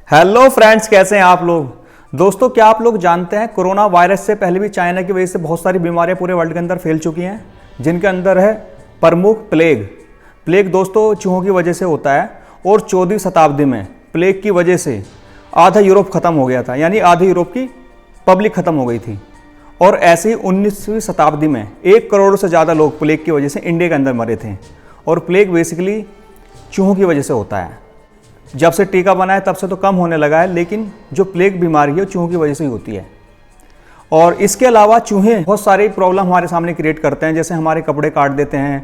Hello friends, कैसे हैं आप लोग। दोस्तों, क्या आप लोग जानते हैं कोरोना वायरस से पहले भी चाइना की वजह से बहुत सारी बीमारियां पूरे वर्ल्ड के अंदर फैल चुकी हैं, जिनके अंदर है प्रमुख प्लेग दोस्तों चूहों की वजह से होता है। और 14वीं शताब्दी में प्लेग की वजह से आधा यूरोप खत्म हो गया था, यानी आधे यूरोप की पब्लिक खत्म हो गई थी। और ऐसे ही 19वीं शताब्दी में 1 करोड़ से ज़्यादा लोग प्लेग की वजह से इंडिया के अंदर मरे थे। और प्लेग बेसिकली चूहों की वजह से होता है। जब से टीका बना है तब से तो कम होने लगा है, लेकिन जो प्लेग बीमारी है वो चूहों की वजह से ही होती है। और इसके अलावा चूहे बहुत सारी प्रॉब्लम हमारे सामने क्रिएट करते हैं, जैसे हमारे कपड़े काट देते हैं,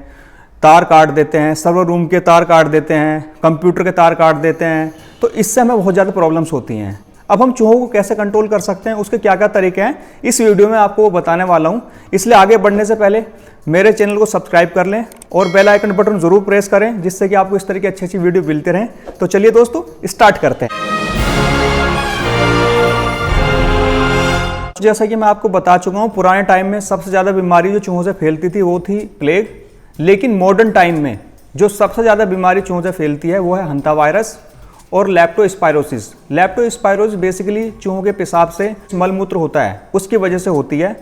तार काट देते हैं, सर्वर रूम के तार काट देते हैं, कंप्यूटर के तार काट देते हैं। तो इससे हमें बहुत ज़्यादा प्रॉब्लम्स होती हैं। अब हम चूहों को कैसे कंट्रोल कर सकते हैं, उसके क्या क्या तरीके हैं, इस वीडियो में आपको वो बताने वाला हूँ। इसलिए आगे बढ़ने से पहले मेरे चैनल को सब्सक्राइब कर लें और बेल आइकन बटन जरूर प्रेस करें, जिससे कि आपको इस तरह की अच्छी अच्छी वीडियो मिलते रहें। तो चलिए दोस्तों, स्टार्ट करते हैं। जैसा कि मैं आपको बता चुका हूँ, पुराने टाइम में सबसे ज़्यादा बीमारी जो चूहों से फैलती थी वो थी प्लेग। लेकिन मॉडर्न टाइम में जो सबसे ज़्यादा बीमारी चूहों से फैलती है वो है हंता वायरस और लेप्टोस्पायरोसिस। लेप्टोस्पायरोसिस बेसिकली चूहों के पेशाब से मलमूत्र होता है, उसकी वजह से होती है।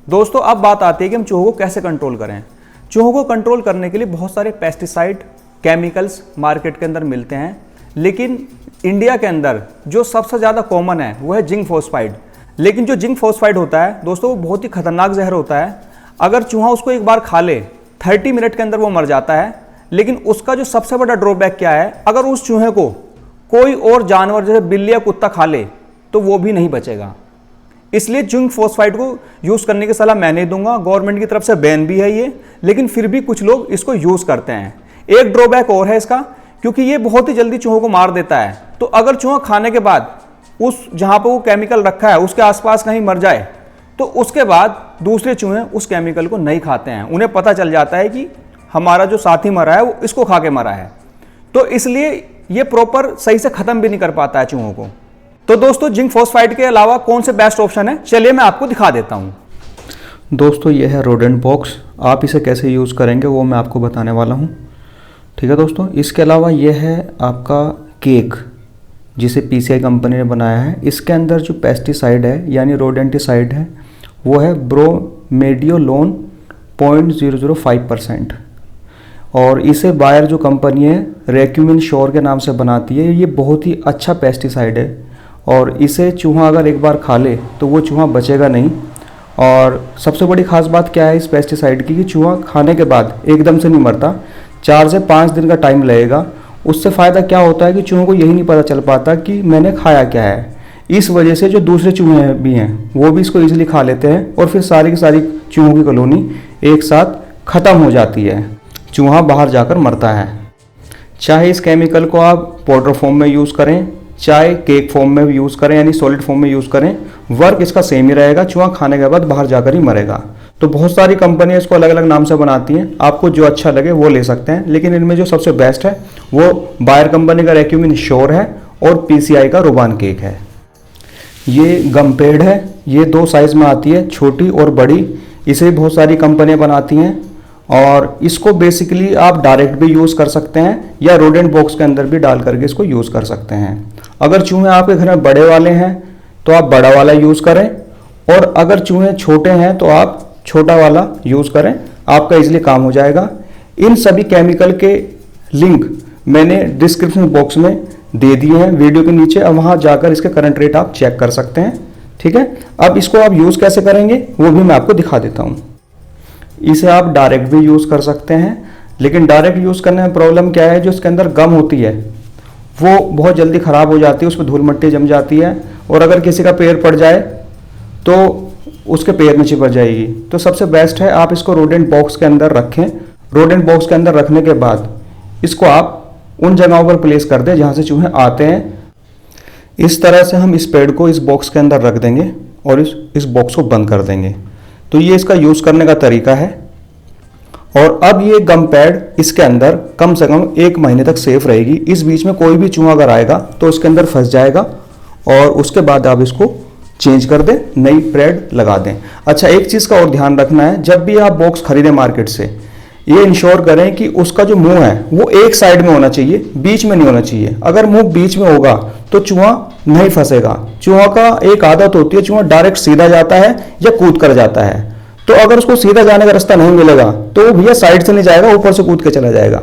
दोस्तों, अब बात आती है कि हम चूहों को कैसे कंट्रोल करें। चूहों को कंट्रोल करने के लिए बहुत सारे पेस्टिसाइड केमिकल्स मार्केट के अंदर मिलते हैं, लेकिन इंडिया के अंदर जो सबसे ज़्यादा कॉमन है वो है जिंक फॉस्फाइड। लेकिन जो जिंक फॉस्फाइड होता है दोस्तों, वो बहुत ही खतरनाक जहर होता है। अगर चूहा उसको एक बार खा ले 30 मिनट के अंदर वो मर जाता है। लेकिन उसका जो सबसे बड़ा ड्रॉबैक क्या है, अगर उस चूहे को कोई और जानवर जैसे बिल्ली या कुत्ता खा ले तो वो भी नहीं बचेगा। इसलिए जिंक फॉस्फाइड को यूज़ करने की सलाह मैं नहीं दूंगा। गवर्नमेंट की तरफ से बैन भी है ये, लेकिन फिर भी कुछ लोग इसको यूज़ करते हैं। एक ड्रॉबैक और है इसका, क्योंकि ये बहुत ही जल्दी चूहों को मार देता है। तो अगर चूहा खाने के बाद उस जहाँ पर वो केमिकल रखा है उसके आसपास कहीं मर जाए, तो उसके बाद दूसरे चूहे उस केमिकल को नहीं खाते हैं। उन्हें पता चल जाता है कि हमारा जो साथी मरा है वो इसको खा के मरा है। तो इसलिए ये प्रॉपर सही से ख़त्म भी नहीं कर पाता है चूहों को। तो दोस्तों, जिंक फॉस्फाइड के अलावा कौन से बेस्ट ऑप्शन है, चलिए मैं आपको दिखा देता हूँ। दोस्तों, ये है रोडेंट बॉक्स। आप इसे कैसे यूज़ करेंगे वो मैं आपको बताने वाला हूँ। ठीक है दोस्तों, इसके अलावा ये है आपका केक, जिसे PCI कंपनी ने बनाया है। इसके अंदर जो पेस्टिसाइड है यानी रोडेंटिसाइड है वो है ब्रोमेडियोलोन 0.005%। और इसे बायर जो कंपनी है रेक्यूमिन श्योर के नाम से बनाती है। ये बहुत ही अच्छा पेस्टिसाइड है और इसे चूहा अगर एक बार खा ले तो वो चूहा बचेगा नहीं। और सबसे बड़ी खास बात क्या है इस पेस्टिसाइड की, कि चूहा खाने के बाद एकदम से नहीं मरता, 4 से 5 दिन का टाइम लगेगा। उससे फ़ायदा क्या होता है कि चूहों को यही नहीं पता चल पाता कि मैंने खाया क्या है। इस वजह से जो दूसरे चूहे भी हैं वो भी इसको ईजिली खा लेते हैं और फिर सारी की सारी चूहों की कॉलोनी एक साथ ख़त्म हो जाती है। चूहा बाहर जाकर मरता है। चाहे इस केमिकल को आप पाउडर फॉर्म में यूज़ करें, चाहे केक फॉर्म में यूज़ करें यानी सॉलिड फॉर्म में यूज़ करें, वर्क इसका सेम ही रहेगा। चूहा खाने के बाद बाहर जाकर ही मरेगा। तो बहुत सारी कंपनियां इसको अलग अलग नाम से बनाती हैं, आपको जो अच्छा लगे वो ले सकते हैं। लेकिन इनमें जो सबसे बेस्ट है वो बायर कंपनी का रेक्यूमिन श्योर है और PCI का रुबान केक है। ये गम पेड है, ये 2 साइज़ में आती है, छोटी और बड़ी। इसे बहुत सारी कंपनियाँ बनाती हैं और इसको बेसिकली आप डायरेक्ट भी यूज़ कर सकते हैं या रोडेंट बॉक्स के अंदर भी डाल करके इसको यूज़ कर सकते हैं। अगर चूहे आपके घर में बड़े वाले हैं तो आप बड़ा वाला यूज़ करें, और अगर चूहे छोटे हैं तो आप छोटा वाला यूज़ करें, आपका इजीली काम हो जाएगा। इन सभी केमिकल के लिंक मैंने डिस्क्रिप्शन बॉक्स में दे दिए हैं वीडियो के नीचे, अब वहाँ जाकर इसके करंट रेट आप चेक कर सकते हैं। ठीक है, अब इसको आप यूज़ कैसे करेंगे वो भी मैं आपको दिखा देता हूँ। इसे आप डायरेक्ट भी यूज़ कर सकते हैं, लेकिन डायरेक्ट यूज़ करने में प्रॉब्लम क्या है, जो इसके अंदर गम होती है वो बहुत जल्दी ख़राब हो जाती है, उसमें धूल मिट्टी जम जाती है और अगर किसी का पैर पड़ जाए तो उसके पैर में चिपक जाएगी। तो सबसे बेस्ट है आप इसको रोडेंट बॉक्स के अंदर रखें। रोडेंट बॉक्स के अंदर रखने के बाद इसको आप उन जगहों पर प्लेस कर दें जहाँ से चूहे आते हैं। इस तरह से हम इस पेड़ को इस बॉक्स के अंदर रख देंगे और इस बॉक्स को बंद कर देंगे। तो ये इसका यूज़ करने का तरीका है। और अब ये गम पैड इसके अंदर कम से कम 1 महीने तक सेफ रहेगी। इस बीच में कोई भी चूहा अगर आएगा तो उसके अंदर फंस जाएगा और उसके बाद आप इसको चेंज कर दें, नई पैड लगा दें। अच्छा, एक चीज़ का और ध्यान रखना है, जब भी आप बॉक्स खरीदें मार्केट से, ये इंश्योर करें कि उसका जो मुंह है वो एक साइड में होना चाहिए, बीच में नहीं होना चाहिए। अगर मुंह बीच में होगा तो चूहा नहीं फंसेगा। चूहा का एक आदत होती है, चूहा डायरेक्ट सीधा जाता है या कूद कर जाता है। तो अगर उसको सीधा जाने का रास्ता नहीं मिलेगा तो वो भैया साइड से नहीं जाएगा, ऊपर से कूद के चला जाएगा।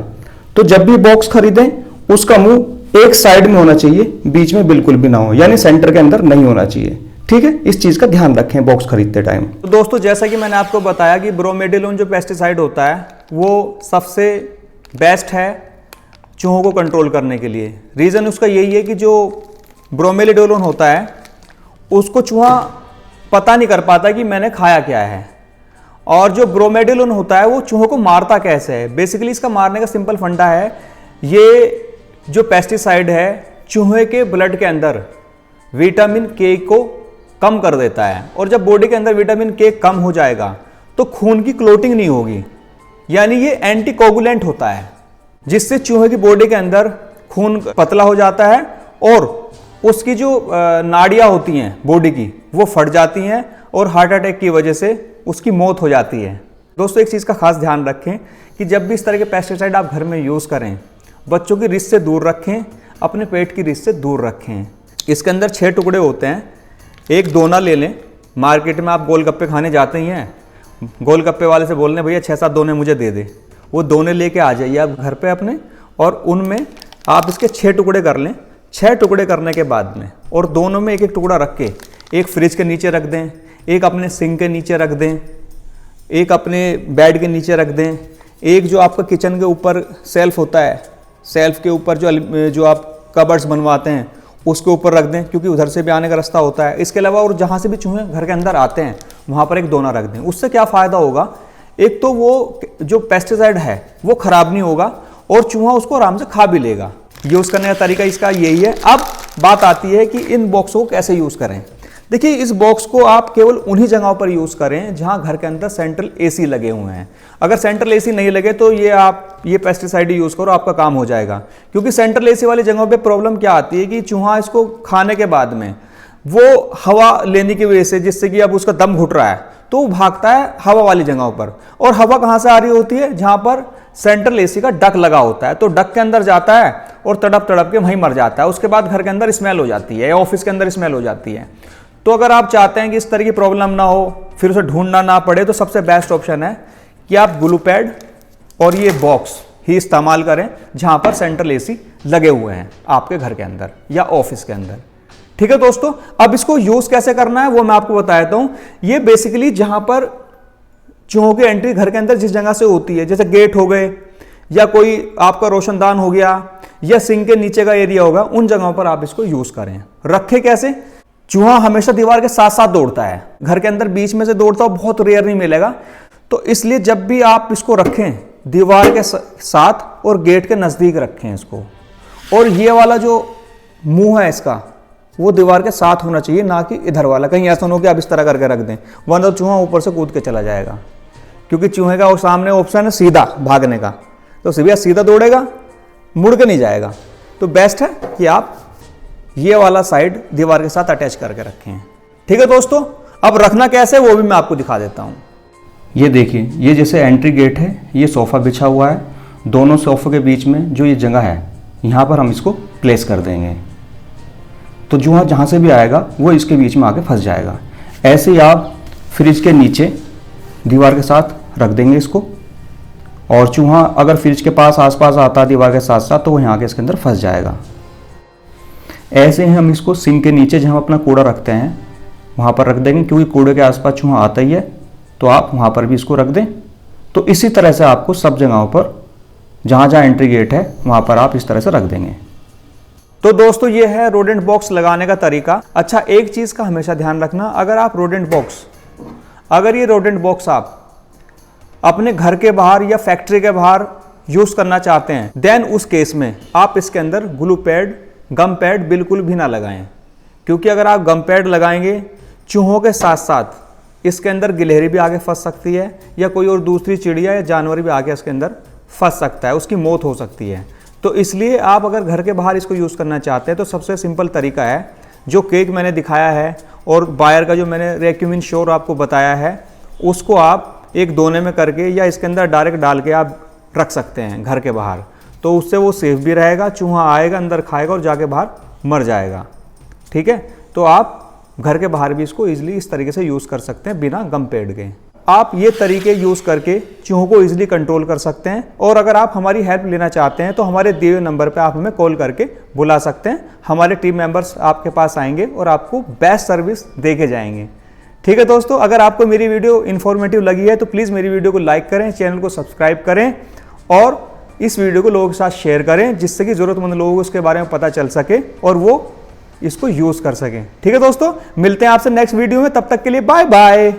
तो जब भी बॉक्स खरीदें उसका मुंह एक साइड में होना चाहिए, बीच में बिल्कुल भी ना हो, यानी सेंटर के अंदर नहीं होना चाहिए। ठीक है, इस चीज का ध्यान रखें बॉक्स खरीदते टाइम। तो दोस्तों जैसा कि मैंने आपको बताया कि ब्रोमेडिलोन जो पेस्टिसाइड होता है वो सबसे बेस्ट है चूहों को कंट्रोल करने के लिए। रीज़न उसका यही है कि जो ब्रोमेलिडोलोन होता है उसको चूहा पता नहीं कर पाता कि मैंने खाया क्या है, और जो ब्रोमेडिलोन होता है वो चूहों को मारता कैसे है। बेसिकली इसका मारने का सिंपल फंडा है, ये जो पेस्टिसाइड है चूहे के ब्लड के अंदर विटामिन के को कम कर देता है, और जब बॉडी के अंदर विटामिन के कम हो जाएगा तो खून की क्लोटिंग नहीं होगी, यानी ये एंटीकोगुलेंट होता है, जिससे चूहे की बॉडी के अंदर खून पतला हो जाता है और उसकी जो नाड़ियाँ होती हैं बॉडी की वो फट जाती हैं और हार्ट अटैक की वजह से उसकी मौत हो जाती है। दोस्तों एक चीज़ का खास ध्यान रखें कि जब भी इस तरह के पेस्टिसाइड आप घर में यूज़ करें, बच्चों की रिस्क से दूर रखें, अपने पेट की रिस्क से दूर रखें। इसके अंदर 6 टुकड़े होते हैं। एक दोना ले लें, मार्केट में आप गोलगप्पे खाने जाते ही हैं, गोलगप्पे वाले से बोलने भैया 6-7 दोने मुझे दे दे, वो दोने लेके आ जाइए आप घर पे अपने, और उनमें आप इसके 6 टुकड़े कर लें। 6 टुकड़े करने के बाद में और दोनों में एक एक टुकड़ा रख के एक फ्रिज के नीचे रख दें, एक अपने सिंक के नीचे रख दें, एक अपने बेड के नीचे रख दें, एक जो आपका किचन के ऊपर सेल्फ होता है, सेल्फ के ऊपर जो आप कबर्ड्स बनवाते हैं उसके ऊपर रख दें, क्योंकि उधर से भी आने का रास्ता होता है। इसके अलावा और जहाँ से भी चूहे घर के अंदर आते हैं वहाँ पर एक दोना रख दें। उससे क्या फ़ायदा होगा, एक तो वो जो पेस्टिसाइड है वो ख़राब नहीं होगा और चूहा उसको आराम से खा भी लेगा। यूज़ करने का तरीका इसका यही है। अब बात आती है कि इन बॉक्सों को कैसे यूज़ करें। देखिए, इस बॉक्स को आप केवल उन्हीं जगहों पर यूज़ करें जहां घर के अंदर सेंट्रल एसी लगे हुए हैं। अगर सेंट्रल एसी नहीं लगे तो ये पेस्टिसाइड यूज़ करो, आपका काम हो जाएगा। क्योंकि सेंट्रल एसी वाली जगहों पे प्रॉब्लम क्या आती है कि चूहा इसको खाने के बाद में वो हवा लेने की वजह से, जिससे कि अब उसका दम घुट रहा है, तो वो भागता है हवा वाली जगहों पर। और हवा कहाँ से आ रही होती है, जहाँ पर सेंट्रल एसी का डक लगा होता है। तो डक के अंदर जाता है और तड़प तड़प के वहीं मर जाता है। उसके बाद घर के अंदर स्मेल हो जाती है या ऑफिस के अंदर स्मेल हो जाती है। तो अगर आप चाहते हैं कि इस तरह की प्रॉब्लम ना हो, फिर उसे ढूंढना ना पड़े, तो सबसे बेस्ट ऑप्शन है कि आप ग्लू पैड और ये बॉक्स ही इस्तेमाल करें जहां पर सेंट्रल एसी लगे हुए हैं आपके घर के अंदर या ऑफिस के अंदर। ठीक है दोस्तों, अब इसको यूज कैसे करना है वो मैं आपको बता देता हूं। ये बेसिकली जहां पर चूहों की एंट्री घर के अंदर जिस जगह से होती है, जैसे गेट हो गए या कोई आपका रोशनदान हो गया या सिंक के नीचे का एरिया होगा, उन जगहों पर आप इसको यूज करें। रखें कैसे, चूहा हमेशा दीवार के साथ साथ दौड़ता है, घर के अंदर बीच में से दौड़ता हो बहुत रेयर नहीं मिलेगा। तो इसलिए जब भी आप इसको रखें दीवार के साथ और गेट के नज़दीक रखें इसको। और ये वाला जो मुंह है इसका वो दीवार के साथ होना चाहिए, ना कि इधर वाला। कहीं ऐसा हो कि आप इस तरह करके रख दें, वरना चूहा ऊपर से कूद के चला जाएगा। क्योंकि चूहे का वो सामने ऑप्शन है सीधा भागने का, तो सीधा दौड़ेगा, मुड़ के नहीं जाएगा। तो बेस्ट है कि आप ये वाला साइड दीवार के साथ अटैच करके रखें। ठीक है दोस्तों, अब रखना कैसे वो भी मैं आपको दिखा देता हूँ। ये देखिए, ये जैसे एंट्री गेट है, ये सोफ़ा बिछा हुआ है, दोनों सोफ़े के बीच में जो ये जगह है यहाँ पर हम इसको प्लेस कर देंगे। तो चूहा जहाँ से भी आएगा वो इसके बीच में आके फंस जाएगा। ऐसे ही आप फ्रिज के नीचे दीवार के साथ रख देंगे इसको, और चूहा अगर फ्रिज के पास आसपास आता है दीवार के साथ साथ तो वो यहाँ के इसके अंदर फंस जाएगा। ऐसे ही हम इसको सिंक के नीचे जहाँ अपना कूड़ा रखते हैं वहाँ पर रख देंगे, क्योंकि कूड़े के आसपास चूहा आता ही है, तो आप वहाँ पर भी इसको रख दें। तो इसी तरह से आपको सब जगहों पर जहाँ जहाँ एंट्री गेट है वहाँ पर आप इस तरह से रख देंगे। तो दोस्तों ये है रोडेंट बॉक्स लगाने का तरीका। अच्छा, एक चीज़ का हमेशा ध्यान रखना, अगर ये रोडेंट बॉक्स आप अपने घर के बाहर या फैक्ट्री के बाहर यूज़ करना चाहते हैं, देन उस केस में आप इसके अंदर ग्लू पैड, गम पैड बिल्कुल भी ना लगाएं। क्योंकि अगर आप गम पैड लगाएंगे, चूहों के साथ साथ इसके अंदर गिलहरी भी आगे फंस सकती है, या कोई और दूसरी चिड़िया या जानवर भी आगे इसके अंदर फंस सकता है, उसकी मौत हो सकती है। तो इसलिए आप अगर घर के बाहर इसको यूज़ करना चाहते हैं तो सबसे सिंपल तरीका है, जो केक मैंने दिखाया है और बायर का जो मैंने रेक्यूमिन श्योर आपको बताया है, उसको आप एक दोने में करके या इसके अंदर डायरेक्ट डाल के आप रख सकते हैं घर के बाहर, तो उससे वो सेफ भी रहेगा, चूहा आएगा अंदर खाएगा और जाके बाहर मर जाएगा। ठीक है, तो आप घर के बाहर भी इसको इजीली इस तरीके से यूज़ कर सकते हैं बिना गम पेड़ के। आप ये तरीके यूज़ करके चूहों को इजीली कंट्रोल कर सकते हैं। और अगर आप हमारी हेल्प लेना चाहते हैं तो हमारे दिए हुए नंबर पे आप हमें कॉल करके बुला सकते हैं। हमारे टीम मेंबर्स आपके पास आएंगे और आपको बेस्ट सर्विस दे के जाएंगे। ठीक है दोस्तों, अगर आपको मेरी वीडियो इन्फॉर्मेटिव लगी है तो प्लीज़ मेरी वीडियो को लाइक करें, चैनल को सब्सक्राइब करें और इस वीडियो को लोगों के साथ शेयर करें, जिससे कि ज़रूरतमंद लोगों को उसके बारे में पता चल सके और वो इसको यूज़ कर सकें। ठीक है दोस्तों, मिलते हैं आपसे नेक्स्ट वीडियो में, तब तक के लिए बाय बाय।